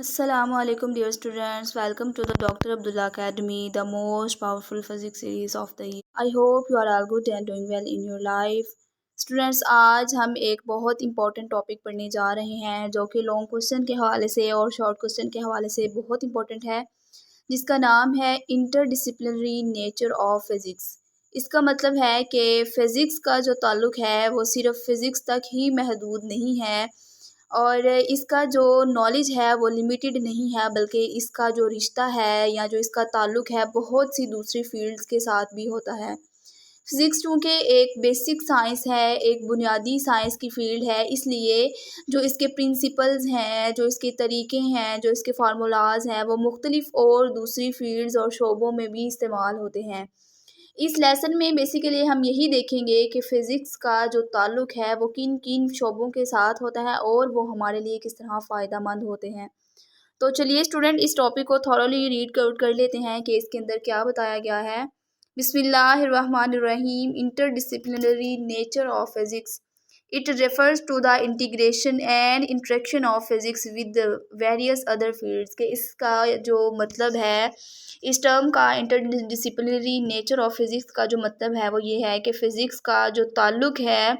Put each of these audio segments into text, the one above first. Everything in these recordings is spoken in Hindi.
Assalamu alaikum dear students, welcome to the Dr. Abdullah Academy, the most powerful physics series of the year. I hope you are all good and doing well in your life. Students आज हम एक बहुत इंपॉर्टेंट टॉपिक पढ़ने जा रहे हैं जो कि लॉन्ग क्वेश्चन के हवाले से और शॉर्ट क्वेश्चन के हवाले से बहुत इंपॉर्टेंट है, जिसका नाम है इंटरडिसिप्लिनरी नेचर ऑफ फिज़िक्स। इसका मतलब है कि फ़िज़िक्स का जो ताल्लुक़ है वो सिर्फ फ़िज़िक्स तक ही महदूद नहीं है और इसका जो नॉलेज है वो लिमिटेड नहीं है, बल्कि इसका जो रिश्ता है या जो इसका ताल्लुक़ है बहुत सी दूसरी फ़ील्ड्स के साथ भी होता है। फ़िज़िक्स चूँकि एक बेसिक साइंस है, एक बुनियादी साइंस की फ़ील्ड है, इसलिए जो इसके प्रिंसिपल्स हैं, जो इसके तरीके हैं, जो इसके फार्मूलाज़ हैं, वो मुख्तलिफ़ और दूसरी फ़ील्ड्स और शोबों में भी इस्तेमाल होते हैं। इस लेसन में बेसिकली हम यही देखेंगे कि फ़िज़िक्स का जो ताल्लुक़ है वो किन किन शोबों के साथ होता है और वो हमारे लिए किस तरह फ़ायदेमंद होते हैं। तो चलिए स्टूडेंट इस टॉपिक को थॉरोली रीड आउट कर लेते हैं कि इसके अंदर क्या बताया गया है। बिस्मिल्लाहिर्रहमानिर्रहीम। Interdisciplinary nature of physics, it refers to the integration and interaction of physics with various other fields के इसका जो मतलब है, इस टर्म का इंटरडिसिप्लिनरी नेचर ऑफ फिज़िक्स का जो मतलब है वो ये है कि फ़िज़िक्स का जो ताल्लुक़ है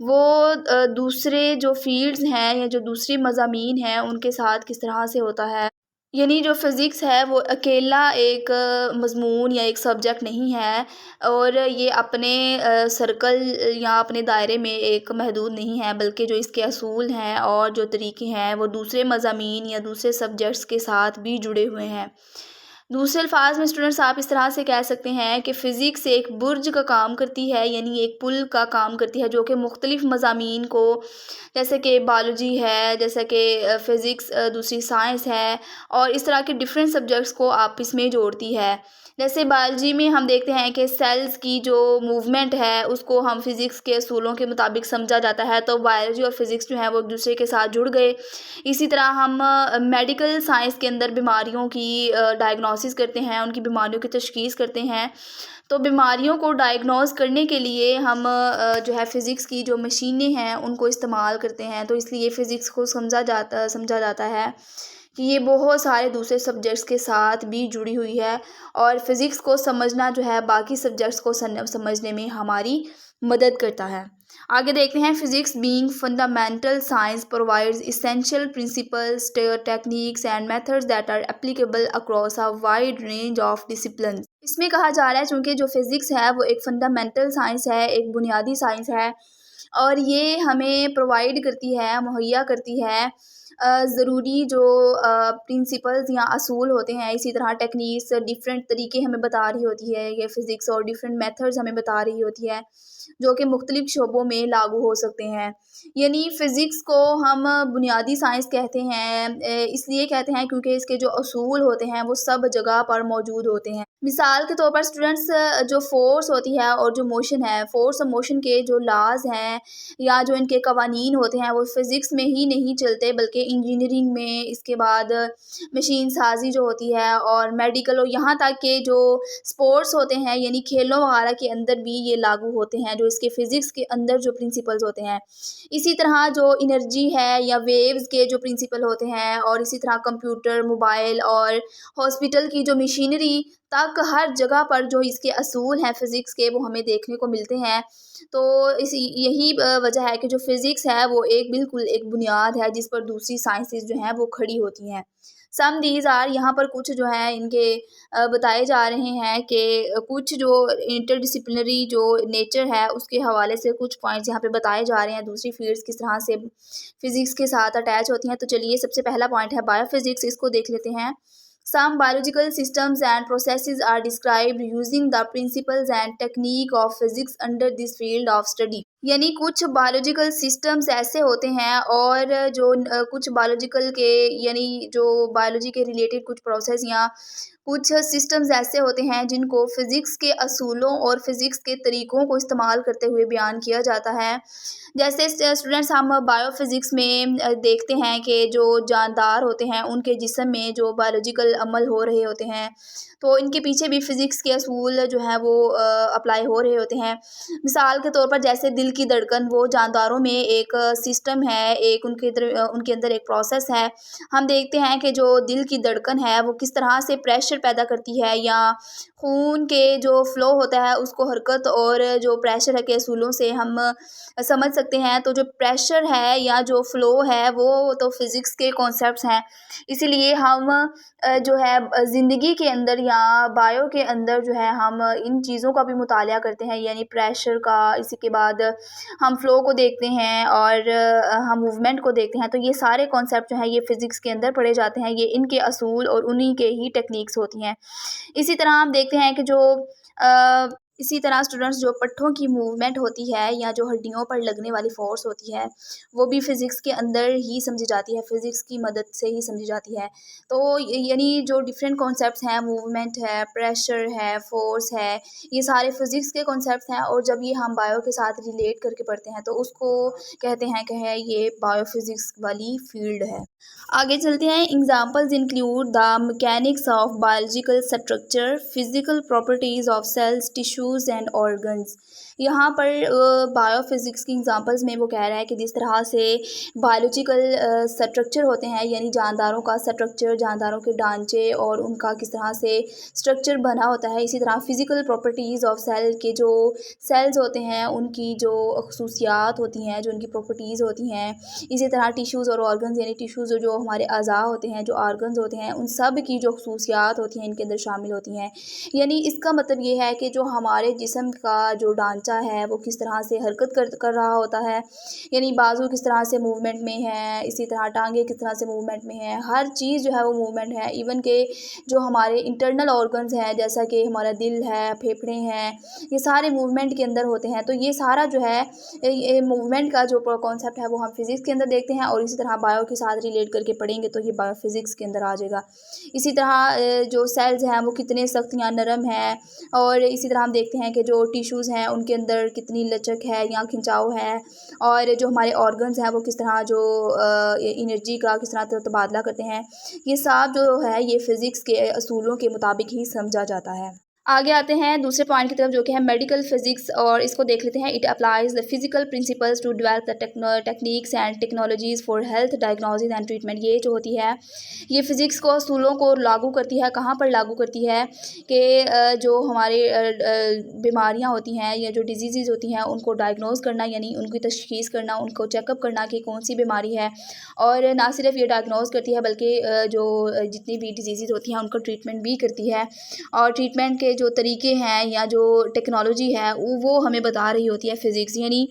वो दूसरे जो फ़ील्ड्स हैं या जो दूसरी मज़ामीन हैं उनके साथ किस तरह से होता है। यानी जो फ़िज़िक्स है वो अकेला एक मज़मून या एक सब्जेक्ट नहीं है और ये अपने सर्कल या अपने दायरे में एक महदूद नहीं है, बल्कि जो इसके असूल हैं और जो तरीके हैं वो दूसरे मज़ामीन या दूसरे सब्जेक्ट्स के साथ भी जुड़े हुए हैं। दूसरे अल्फाज में स्टूडेंट्स आप इस तरह से कह सकते हैं कि फ़िज़िक्स एक बुर्ज का काम करती है, यानी एक पुल का काम करती है जो कि मुख्तलिफ़ मज़ामीन को, जैसे कि बायोलॉजी है, जैसे कि फ़िज़िक्स दूसरी साइंस है और इस तरह के डिफरेंट सब्जेक्ट्स को आपस में जोड़ती है। जैसे बायोलॉजी में हम देखते हैं कि सेल्स की जो मूवमेंट है उसको हम फ़िज़िक्स के असूलों के मुताबिक समझा जाता है, तो बायोलॉजी और फ़िज़िक्स जो है वो एक दूसरे के साथ जुड़ गए। इसी तरह हम मेडिकल साइंस के अंदर बीमारियों की डायग्नोसिस करते हैं, उनकी बीमारियों की तशख़ीस करते हैं। तो बीमारियों को डायग्नोज़ करने के लिए हम जो है फ़िज़िक्स की जो मशीनें हैं उनको इस्तेमाल करते हैं, तो इसलिए फ़िज़िक्स को समझा जाता है कि ये बहुत सारे दूसरे सब्जेक्ट्स के साथ भी जुड़ी हुई है और फ़िज़िक्स को समझना जो है बाकी सब्जेक्ट्स को समझने में हमारी मदद करता है। आगे देखते हैं, physics being fundamental science provides essential principles, techniques and methods that are applicable across a wide range of disciplines. इसमें कहा जा रहा है चूँकि जो फ़िज़िक्स है वो एक फंडामेंटल साइंस है, एक बुनियादी साइंस है और ये हमें प्रोवाइड करती है, मुहैया करती है ज़रूरी जो प्रिंसिपल्स या असूल होते हैं, इसी तरह टेक्निक्स, डिफरेंट तरीके हमें बता रही होती है ये फ़िज़िक्स और डिफरेंट मेथड्स हमें बता रही होती है जो कि मुख्तलिफ़ शोबों में लागू हो सकते हैं। यानी फ़िज़िक्स को हम बुनियादी साइंस कहते हैं, इसलिए कहते हैं क्योंकि इसके जो असूल होते हैं वो सब जगह पर मौजूद होते हैं। मिसाल के तौर पर स्टूडेंट्स, जो फ़ोर्स होती है और जो मोशन है, फ़ोर्स और मोशन के जो लॉज़ हैं या जो इनके कवानीन होते हैं वो फ़िज़िक्स में ही नहीं चलते, बल्कि इंजीनियरिंग में, इसके बाद मशीन साजी जो होती है और मेडिकल और यहाँ तक के जो स्पोर्ट्स होते हैं यानी खेलों वगैरह के अंदर भी ये लागू होते हैं, जो इसके फ़िज़िक्स के अंदर जो प्रिंसिपल्स होते हैं। इसी तरह जो एनर्जी है या वेव्स के जो प्रिंसिपल होते हैं और इसी तरह कंप्यूटर, मोबाइल और हॉस्पिटल की जो मशीनरी तक हर जगह पर जो इसके असूल हैं फ़िज़िक्स के वो हमें देखने को मिलते हैं। तो यही वजह है कि जो फ़िज़िक्स है वो एक बिल्कुल एक बुनियाद है जिस पर दूसरी साइंसेस जो हैं वो खड़ी होती हैं। सम दीज़ आर, यहाँ पर कुछ जो है इनके बताए जा रहे हैं कि कुछ जो इंटरडिसिप्लिनरी जो नेचर है उसके हवाले से कुछ पॉइंट्स यहाँ पे बताए जा रहे हैं, दूसरी फील्ड्स किस तरह से फ़िज़िक्स के साथ अटैच होती हैं। तो चलिए सबसे पहला पॉइंट है बायोफ़िज़िक्स, इसको देख लेते हैं। Some biological systems and processes are described using the principles and technique of physics under this field of study. यानी कुछ बायोलॉजिकल सिस्टम्स ऐसे होते हैं और जो कुछ बायोलॉजिकल के यानी जो बायोलॉजी के रिलेटेड कुछ प्रोसेस या कुछ सिस्टम्स ऐसे होते हैं जिनको फ़िज़िक्स के असूलों और फ़िज़िक्स के तरीक़ों को इस्तेमाल करते हुए बयान किया जाता है। जैसे स्टूडेंट्स हम बायोफ़िज़िक्स में देखते हैं कि जो जानदार होते हैं उनके जिस्म में जो बायोलॉजिकल अमल हो रहे होते हैं, तो इनके पीछे भी फ़िज़िक्स के असूल जो हैं वो अप्लाई हो रहे होते हैं। मिसाल के तौर पर जैसे दिल दिल की धड़कन, वो जानदारों में एक सिस्टम है, एक उनके अंदर एक प्रोसेस है। हम देखते हैं कि जो दिल की धड़कन है वो किस तरह से प्रेशर पैदा करती है, या खून के जो फ्लो होता है उसको हरकत और जो प्रेशर है के असूलों से हम समझ सकते हैं। तो जो प्रेशर है या जो फ्लो है वो तो फिज़िक्स के कॉन्सेप्ट्स हैं। इसीलिए हम जो है ज़िंदगी के अंदर या बायो के अंदर जो है हम इन चीज़ों का भी मुतालिया करते हैं, यानी प्रेशर का। इसी के बाद हम फ़्लो को देखते हैं और हम मूवमेंट को देखते हैं। तो ये सारे कॉन्सेप्ट जो हैं ये फ़िज़िक्स के अंदर पढ़े जाते हैं, ये इनके असूल और उन्हीं के ही टेक्निक्स होती हैं। इसी तरह हम देखते हैं कि अ, इसी तरह स्टूडेंट्स जो पट्ठों की मूवमेंट होती है या जो हड्डियों पर लगने वाली फ़ोर्स होती है, वो भी फ़िज़िक्स के अंदर ही समझी जाती है, फ़िज़िक्स की मदद से ही समझी जाती है। तो यानी जो डिफरेंट कॉन्सेप्ट्स हैं, मूवमेंट है, प्रेशर है, फ़ोर्स है, ये सारे फ़िज़िक्स के कॉन्सेप्ट्स हैं, और जब ये हम बायो के साथ रिलेट करके पढ़ते हैं तो उसको कहते हैं कि है ये बायोफ़िज़िक्स वाली फ़ील्ड है। आगे चलते हैं। Examples include the mechanics of biological structure, physical properties of cells, tissues and organs. यहाँ पर बायोफिज़िक्स की एग्जांपल्स में वो कह रहा है कि जिस तरह से बायोलॉजिकल स्ट्रक्चर होते हैं, यानी जानदारों का स्ट्रक्चर, जानदारों के ढांचे और उनका किस तरह से स्ट्रक्चर बना होता है, इसी तरह फिज़िकल प्रॉपर्टीज़ ऑफ सेल के जो सेल्स होते हैं उनकी जो खसूसियात होती हैं, जो उनकी प्रॉपर्टीज़ होती हैं। इसी तरह टिश्यूज़ और ऑर्गन्स, यानी टिश्यूज़ जो हमारे अज़ा होते हैं, जो ऑर्गन्स होते हैं, उन सब की जो खसूसियात होती हैं इनके अंदर शामिल होती हैं। यानी इसका मतलब ये है कि जो हमारे जिस्म का जो ढांचा है वो किस तरह से हरकत कर रहा होता है, यानी बाजू किस तरह से मूवमेंट में है, इसी तरह टांगे किस तरह से मूवमेंट में है, हर चीज़ जो है वो मूवमेंट है। इवन के जो हमारे इंटरनल ऑर्गन्स हैं, जैसा कि हमारा दिल है, फेफड़े हैं, ये सारे मूवमेंट के अंदर होते हैं। तो ये सारा जो है ये मूवमेंट का जो कॉन्सेप्ट है वो हम फिज़िक्स के अंदर देखते हैं, और इसी तरह बायो के साथ रिलेट करके पढ़ेंगे तो ये बायोफिज़िक्स के अंदर आ जाएगा। इसी तरह जो सेल्स हैं वो कितने सख्त या नरम हैं, और इसी तरह हम देखते हैं कि जो टिश्यूज़ हैं उनके अंदर कितनी लचक है या खिंचाव है, और जो हमारे ऑर्गन्स हैं वो किस तरह जो एनर्जी का किस तरह तबादला करते हैं। ये सब जो है ये फ़िज़िक्स के असूलों के मुताबिक ही समझा जाता है। आगे आते हैं दूसरे पॉइंट की तरफ, जो कि है मेडिकल फिजिक्स, और इसको देख लेते हैं। It applies the physical principles to develop the techniques and technologies for health diagnosis and treatment. ये जो होती है ये फिज़िक्स को असूलों को लागू करती है। कहाँ पर लागू करती है कि जो हमारे बीमारियाँ होती हैं या जो डिजीज़ होती हैं उनको डायग्नोज करना, यानी उनकी तशख़ीस करना, उनको चेकअप करना कि कौन सी बीमारी है। और ना सिर्फ ये डायग्नोज करती है बल्कि जो जितनी भी डिजीज़ होती हैं उनका ट्रीटमेंट भी करती है, और ट्रीटमेंट के जो तरीके हैं या जो टेक्नोलॉजी है वो हमें बता रही होती है फ़िज़िक्स। यानी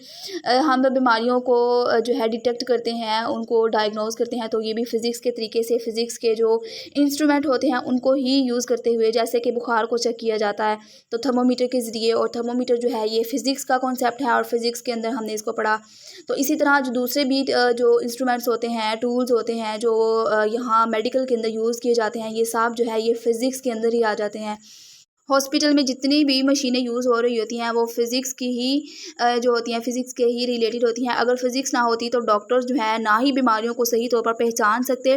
हम बीमारियों को जो है डिटेक्ट करते हैं, उनको डायग्नोज करते हैं, तो ये भी फ़िज़िक्स के तरीके से फ़िज़िक्स के जो इंस्ट्रूमेंट होते हैं उनको ही यूज़ करते हुए, जैसे कि बुखार को चेक किया जाता है तो थर्मोमीटर के ज़रिए, और थर्मोमीटर जो है ये फ़िज़िक्स का कॉन्सेप्ट है और फ़िज़िक्स के अंदर हमने इसको पढ़ा। तो इसी तरह जो दूसरे भी जो इंस्ट्रूमेंट्स होते हैं, टूल्स होते हैं जो यहाँ मेडिकल के अंदर यूज़ किए जाते हैं, ये सब जो है ये फ़िज़िक्स के अंदर ही आ जाते हैं। हॉस्पिटल में जितनी भी मशीनें यूज़ हो रही होती हैं वो फ़िज़िक्स की ही जो होती हैं फ़िज़िक्स के ही रिलेटेड होती हैं। अगर फ़िज़िक्स ना होती तो डॉक्टर्स जो है ना ही बीमारियों को सही तौर पर पहचान सकते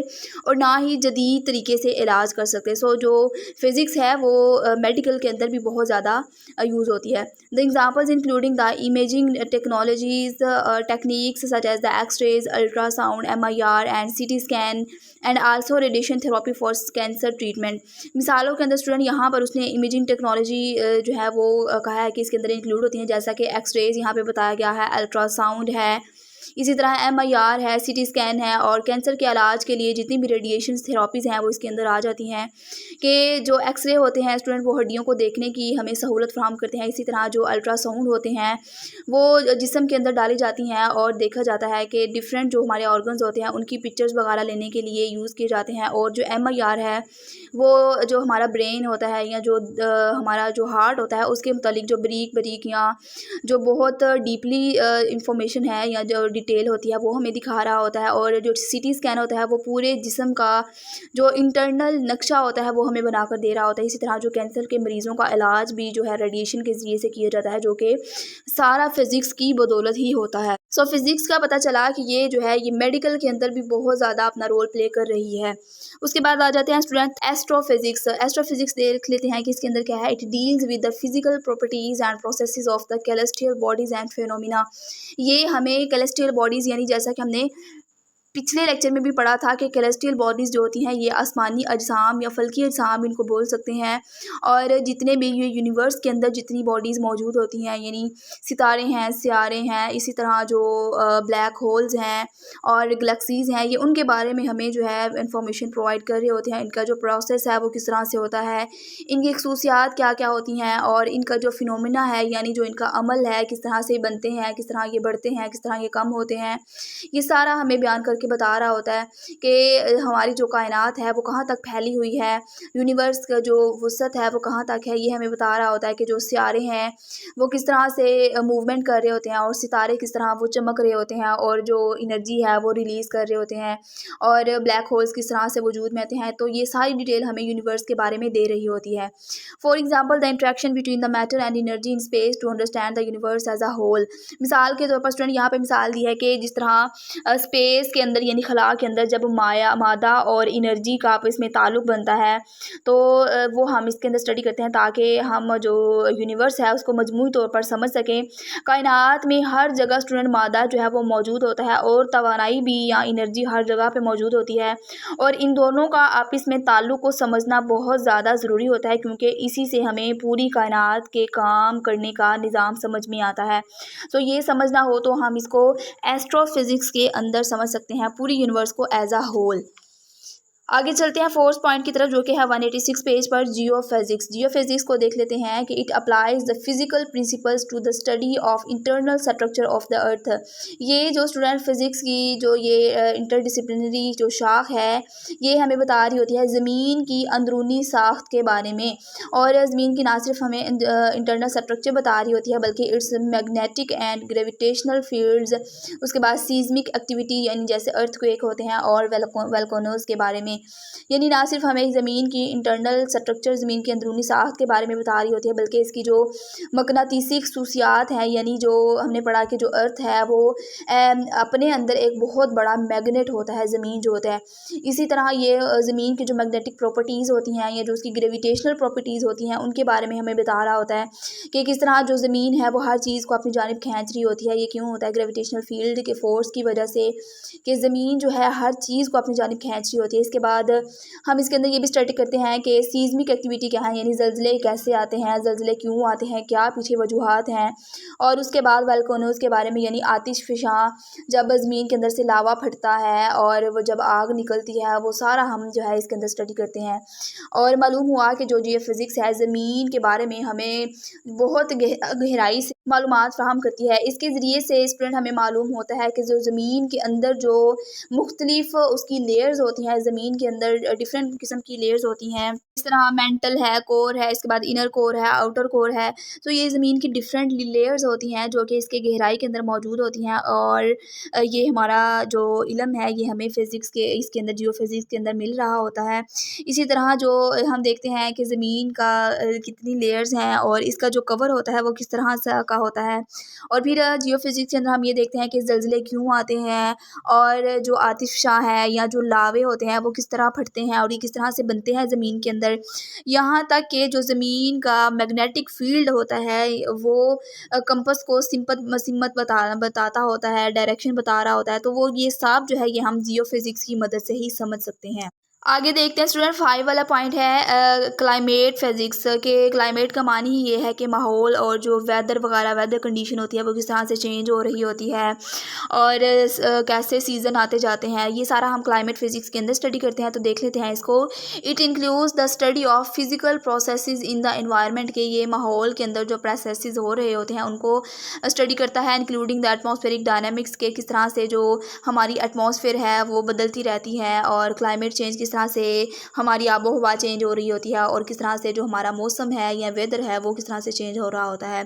और ना ही जदीद तरीके से इलाज कर सकते। सो जो फ़िज़िक्स है वो मेडिकल के अंदर भी बहुत ज़्यादा यूज़ होती है। The examples including the imaging technologies techniques such as the x-rays, ultrasound, MIR and CT scan and also radiation therapy for cancer treatment. मिसालों के अंदर स्टूडेंट यहाँ पर उसने इमेजिंग टेक्नोलॉजी जो है वो कहा है कि इसके अंदर इंक्लूड होती हैं, जैसा कि एक्स-रेज़ यहाँ पे बताया गया है, अल्ट्रासाउंड है, इसी तरह एमआईआर है, सीटी स्कैन है, और कैंसर के इलाज के लिए जितनी भी रेडिएशन थेरेपीज़ हैं वो इसके अंदर आ जाती हैं। कि जो एक्स-रे होते हैं स्टूडेंट वो हड्डियों को देखने की हमें सहूलत फ़राहम करते हैं। इसी तरह जो अल्ट्रासाउंड होते हैं वो जिस्म के अंदर डाली जाती हैं और देखा जाता है कि डिफरेंट जो हमारे ऑर्गन्स होते हैं उनकी पिक्चर्स वगैरह लेने के लिए यूज़ किए जाते हैं। और जो एमआईआर है वो जो हमारा ब्रेन होता है या जो हमारा जो हार्ट होता है उसके मुतालिक जो बारीक बारीक या जो बहुत डीपली इंफॉर्मेशन है या जो डिटेल होती है वो हमें दिखा रहा होता है, और जो CT स्कैन होता है वो पूरे जिस्म का जो इंटरनल नक्शा होता है वो हमें बनाकर दे रहा होता है। इसी तरह जो कैंसर के मरीज़ों का इलाज भी जो है रेडिएशन के ज़रिए से किया जाता है, जो कि सारा फिज़िक्स की बदौलत ही होता है। सो फिज़िक्स का पता चला कि ये जो है ये मेडिकल के अंदर भी बहुत ज़्यादा अपना रोल प्ले कर रही है। उसके बाद आ जाते हैं स्टूडेंट एस्ट्रोफिज़िक्स। एस्ट्रोफिज़िक्स देख लेते हैं कि इसके अंदर क्या है। It deals with the physical properties and processes of the celestial bodies and phenomena. ये हमें कैलेस्टियल बॉडीज़ यानी जैसा कि हमने पिछले लेक्चर में भी पढ़ा था कि कैलेस्टियल बॉडीज़ जो होती हैं ये आसमानी अजसाम या फल्की अजसाम इनको बोल सकते हैं। और जितने भी ये यूनिवर्स के अंदर जितनी बॉडीज़ मौजूद होती हैं, यानी सितारे हैं, सियारे हैं, इसी तरह जो ब्लैक होल्स हैं और गैलेक्सीज़ हैं, ये उनके बारे में हमें जो है इंफॉर्मेशन प्रोवाइड कर रहे होते हैं। इनका जो प्रोसेस है वो किस तरह से होता है, इनकी खसूसियात क्या क्या होती हैं, और इनका जो फिनोमिना है यानी जो इनका अमल है किस तरह से बनते हैं, किस तरह ये बढ़ते हैं, किस तरह ये कम होते हैं, ये सारा हमें बयान करके बता रहा होता है कि हमारी जो कायनात है वो कहाँ तक फैली हुई है, यूनिवर्स का जो वसअत है वो कहाँ तक है। ये हमें बता रहा होता है कि जो सितारे हैं वो किस तरह से मूवमेंट कर रहे होते हैं, और सितारे किस तरह वो चमक रहे होते हैं, और जो एनर्जी है वो रिलीज़ कर रहे होते हैं, और ब्लैक होल्स किस तरह से वजूद में आते हैं। तो ये सारी डिटेल हमें यूनिवर्स के बारे में दे रही होती है। For example the interaction between the matter and energy in space to understand the universe as a whole. मिसाल के तौर पर स्टूडेंट यहाँ पे मिसाल दी है कि जिस तरह स्पेस के अंदर यानी खला के अंदर जब मादा और एनर्जी का आपस में ताल्लुक़ बनता है, तो वो हम इसके अंदर स्टडी करते हैं ताकि हम जो यूनिवर्स है उसको मजमूई तौर पर समझ सकें। कायनात में हर जगह स्टूडेंट मादा जो है वो मौजूद होता है, और तवानाई भी या एनर्जी हर जगह पे मौजूद होती है, और इन दोनों का आपस में ताल्लुक़ को समझना बहुत ज़्यादा ज़रूरी होता है, क्योंकि इसी से हमें पूरी कायनात के काम करने का निज़ाम समझ में आता है। तो ये समझना हो तो हम इसको एस्ट्रोफिज़िक्स के अंदर समझ सकते हैं, पूरी यूनिवर्स को एज अ होल। आगे चलते हैं फोर्थ पॉइंट की तरफ, जो कि है 186 पेज पर जियोफिजिक्स। जियोफिजिक्स को देख लेते हैं कि it applies the physical principles to the study of internal structure of the earth. ये जो स्टूडेंट फिजिक्स की जो ये इंटरडिसिप्लिनरी जो शाख है ये हमें बता रही होती है ज़मीन की अंदरूनी साख्त के बारे में, और ज़मीन की ना सिर्फ हमें इंटरनल स्ट्रक्चर बता रही होती है बल्कि it's magnetic and gravitational fields, उसके बाद सीज़मिक एक्टिविटी यानी जैसे अर्थक्वेक होते हैं, और वोल्केनोज के बारे में। यानी ना सिर्फ हमें ज़मीन की इंटरनल स्ट्रक्चर ज़मीन की अंदरूनी साख्त के बारे में बता रही होती है, बल्कि इसकी जो मकनातीसी खसूसियात हैं, यानी जो हमने पढ़ा कि जो अर्थ है वो अपने अंदर एक बहुत बड़ा मैग्नेट होता है ज़मीन जो होता है। इसी तरह ये ज़मीन की जो मैग्नेटिक प्रॉपर्टीज़ होती हैं या जो उसकी ग्रेविटेशनल प्रॉपर्टीज़ होती हैं उनके बारे में हमें बता रहा होता है कि किस तरह जो ज़मीन है वो हर चीज़ को अपनी जानिब खींच रही होती है। ये क्यों होता है? ग्रेविटेशनल फील्ड के फोर्स की वजह से, कि ज़मीन जो है हर चीज़ को अपनी जानिब खींच रही होती है। इसके बाद हम इसके अंदर ये भी स्टडी करते हैं कि सीज़मिक एक्टिविटी क्या है, यानी ज़लज़ले कैसे आते हैं, ज़लज़ले क्यों आते हैं, क्या पीछे वजूहात हैं, और उसके बाद वोल्केनोज़ के बारे में, यानी आतिशफ़शां जब ज़मीन के अंदर से लावा फटता है और वो जब आग निकलती है, वो सारा हम जो है इसके अंदर स्टडी करते हैं। और मालूम हुआ कि जो जियोफिज़िक्स है ज़मीन के बारे में हमें बहुत गहराई से मालूमात फ़राहम करती है। इसके ज़रिए से स्टूडेंट हमें मालूम होता है कि जो ज़मीन के अंदर जो मुख्तलिफ उसकी लेयर्स होती हैं, ज़मीन के अंदर डिफरेंट किस्म की लेयर्स होती हैं, इस तरह मेंटल है, कोर है, इसके बाद इनर कोर है, आउटर कोर है। तो ये ज़मीन की डिफरेंट लेयर्स होती हैं जो कि इसके गहराई के अंदर मौजूद होती हैं, और ये हमारा जो इल्म है ये हमें फ़िज़िक्स के इसके अंदर जियोफिज़िक्स के अंदर मिल रहा होता है। इसी तरह जो हम देखते हैं कि ज़मीन का कितनी लेयर्स हैं और इसका जो कवर होता है वो किस तरह से का होता है। और फिर जियोफिज़िक्स के अंदर हम ये देखते हैं कि ज़लज़ले क्यों आते हैं, और जो आतिशफ़शां है या जो लावे होते हैं वो किस तरह फटते हैं और ये किस तरह से बनते हैं ज़मीन के अंदर। यहाँ तक कि जो ज़मीन का मैग्नेटिक फील्ड होता है वो कंपास को सिमत बताता होता है, डायरेक्शन बता रहा होता है। तो वो ये सब जो है ये हम जियोफिज़िक्स की मदद से ही समझ सकते हैं। आगे देखते हैं स्टूडेंट 5 वाला पॉइंट है क्लाइमेट फिज़िक्स के। क्लाइमेट का मानी ही ये है कि माहौल और जो वेदर वगैरह वेदर कंडीशन होती है वो किस तरह से चेंज हो रही होती है, और कैसे सीज़न आते जाते हैं, ये सारा हम क्लाइमेट फिज़िक्स के अंदर स्टडी करते हैं। तो देख लेते हैं इसको। It includes the study of physical processes in the environment, के ये माहौल के अंदर जो प्रोसेसेस हो रहे होते हैं उनको स्टडी करता है, इंक्लूडिंग द एटमॉस्फेरिक डायनामिक्स, के किस तरह से जो हमारी एटमॉस्फेयर है वो बदलती रहती है, और क्लाइमेट चेंज किस किस तरह से हमारी आबो हवा चेंज हो रही होती है और किस तरह से जो हमारा मौसम है या वेदर है वो किस तरह से चेंज हो रहा होता है।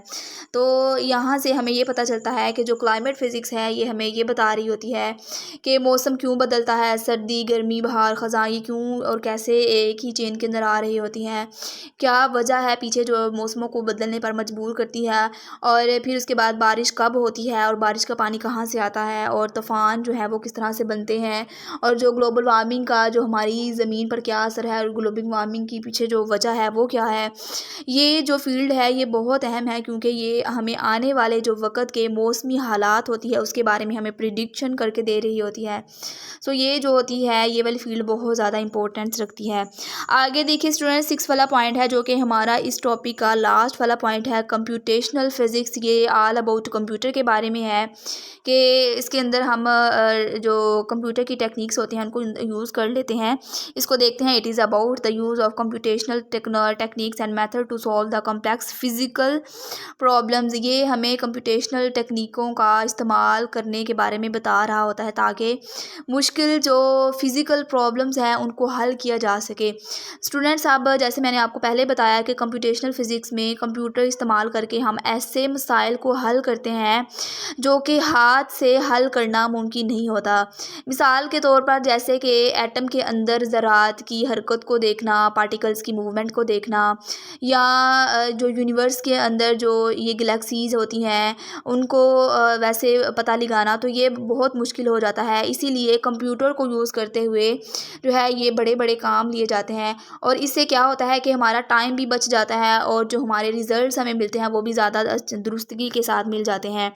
तो यहाँ से हमें ये पता चलता है कि जो क्लाइमेट फिज़िक्स है ये हमें ये बता रही होती है कि मौसम क्यों बदलता है, सर्दी, गर्मी, बहार, ख़ज़ां ये क्यों और कैसे एक ही चेन के अंदर आ रही होती हैं। क्या वजह है पीछे जो मौसमों को बदलने पर मजबूर करती है, और फिर उसके बाद बारिश कब होती है और बारिश का पानी कहाँ से आता है, और तूफ़ान जो है वो किस तरह से बनते हैं, और जो ग्लोबल वार्मिंग का जो हमारी ज़मीन पर क्या असर है और ग्लोबल वार्मिंग के पीछे जो वजह है वो क्या है। ये जो फ़ील्ड है ये बहुत अहम है क्योंकि ये हमें आने वाले जो वक़्त के मौसमी हालात होती है उसके बारे में हमें प्रिडिक्शन करके दे रही होती है। सो ये जो होती है ये वाली फ़ील्ड बहुत ज़्यादा इंपॉर्टेंस रखती है। आगे देखिए स्टूडेंट 6 वाला पॉइंट है जो कि हमारा इस टॉपिक का लास्ट वाला पॉइंट है, कंप्यूटेशनल फिज़िक्स। ये ऑल अबाउट कंप्यूटर के बारे में है कि इसके अंदर हम जो कंप्यूटर की टेक्निक्स होती हैं उनको यूज़ कर लेते हैं। इसको देखते हैं। It is about the use of computational techniques and method to solve the complex physical problems. ये हमें कंप्यूटेशनल टेक्निकों का इस्तेमाल करने के बारे में बता रहा होता है ताकि मुश्किल जो फ़िज़िकल प्रॉब्लम्स हैं उनको हल किया जा सके। स्टूडेंट्स अब जैसे मैंने आपको पहले बताया कि कंप्यूटेशनल फ़िज़िक्स में कंप्यूटर इस्तेमाल करके हम ऐसे मसाइल को हल करते हैं जो कि हाथ से हल करना मुमकिन नहीं होता। मिसाल के तौर पर जैसे कि एटम के अंदर ज़रात की हरकत को देखना, पार्टिकल्स की मूवमेंट को देखना, या जो यूनिवर्स के अंदर जो ये गैलेक्सीज़ होती हैं उनको वैसे पता लगाना, तो ये बहुत मुश्किल हो जाता है। इसीलिए कंप्यूटर को यूज़ करते हुए जो है ये बड़े बड़े काम लिए जाते हैं, और इससे क्या होता है कि हमारा टाइम भी बच जाता है और जो हमारे रिज़ल्ट्स हमें मिलते हैं वो भी ज़्यादा दुरुस्तगी के साथ मिल जाते हैं।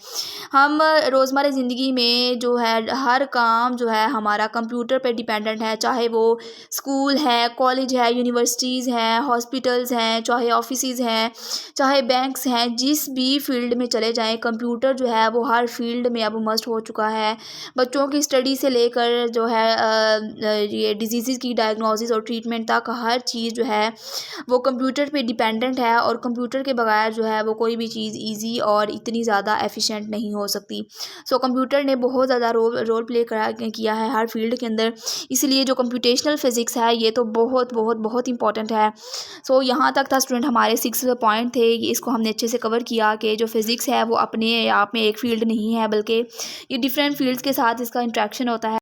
हम रोज़मर्रा ज़िंदगी में जो है हर काम जो है हमारा कंप्यूटर पे डिपेंडेंट है, चाहे वो स्कूल है, कॉलेज है, यूनिवर्सिटीज़ हैं, हॉस्पिटल्स हैं, चाहे ऑफिसेज़ हैं, चाहे बैंक्स हैं, जिस भी फील्ड में चले जाएं कंप्यूटर जो है वो हर फील्ड में अब मस्ट हो चुका है। बच्चों की स्टडी से लेकर जो है ये डिजीज़ की डायग्नोसिस और ट्रीटमेंट तक हर चीज़ जो है वो कंप्यूटर पे डिपेंडेंट है, और कंप्यूटर के बगैर जो है वो कोई भी चीज़ ईजी और इतनी ज़्यादा एफिशिएंट नहीं हो सकती। सो कंप्यूटर ने बहुत ज़्यादा रोल प्ले किया है हर फील्ड के अंदर। इसलिए जो कंप्यूटेशनल फिज़िक्स है ये तो बहुत बहुत बहुत इंपॉर्टेंट है। सो यहाँ तक था स्टूडेंट हमारे 6 पॉइंट थे। इसको हमने अच्छे से कवर किया कि जो फिज़िक्स है वो अपने आप में एक फ़ील्ड नहीं है, बल्कि ये डिफरेंट फील्ड्स के साथ इसका इंट्रैक्शन होता है।